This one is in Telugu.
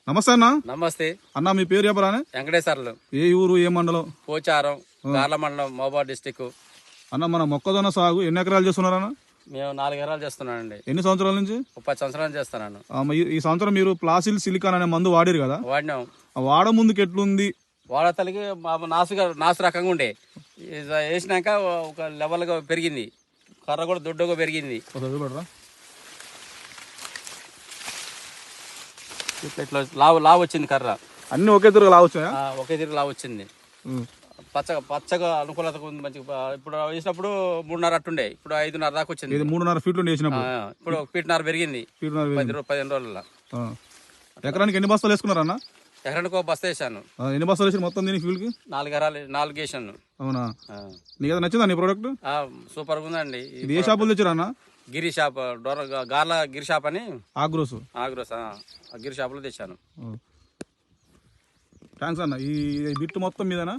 నమస్తే అన్న. నమస్తే అన్న మీ పేరు చెప్పరా? వెంకటేశ్వర్లు. ఏ ఊరు, ఏ మండలం? పోచారం, గార్ల మండలం, మహబూబాబాద్ డిస్టిక్. అన్న మన మొక్కజొన్న సాగు ఎన్ని ఎకరాలు చేస్తున్నారన్న? మేము 4 ఎకరాలు చేస్తున్నానండి. ఎన్ని సంవత్సరాల నుంచి? 30 సంవత్సరాలు చేస్తున్నాను. ఈ సంవత్సరం మీరు ప్లాసిల్ సిలికాన్ అనే మందు వాడారు కదా, వాడినాం. వాడ ముందుకు ఎట్లుంది? వాడతలకి నాసు రకంగా ఉండే, వేసినాక ఒక లెవెల్గా పెరిగింది, కర్ర కూడా దొడ్డుగా పెరిగింది. ఇట్లా లావు వచ్చింది కర్ర. అన్ని ఒకే తిరుగు లావు వచ్చాయా? ఒకే తిరిగి లావు వచ్చింది. పచ్చగా అనుకూలత ఉంది మంచిగా. ఇప్పుడు వేసినప్పుడు 3.5 అట్టుండే, ఇప్పుడు 5.5 దాకా వచ్చింది. 3.5 ఫీట్లు వేసినప్పుడు ఇప్పుడు 1.5 పెరిగింది 15 రోజుల. ఎకరానికి ఎన్ని బస్తాలు వేసుకున్నారన్న? ఎకరానికి ఒక బస్తా వేసాను. ఎన్ని బస్తాలు వేసి మొత్తం దీనికి ఫీల్డ్కి? 4 ఎకరాలు 4 వేసాను. అవునా? నీకు నచ్చిందా నీ ప్రోడక్ట్? సూపర్ గా ఉందండి. ఇది ఏ షాపులు తెచ్చారన్న? గిరి షాప్, గార్ల గిరి షాప్ అని. ఆగ్రోస్ గిరి షాప్ లో తెచ్చాను. థ్యాంక్స్ అన్న. ఈ బిట్ మొత్తం మీదనా?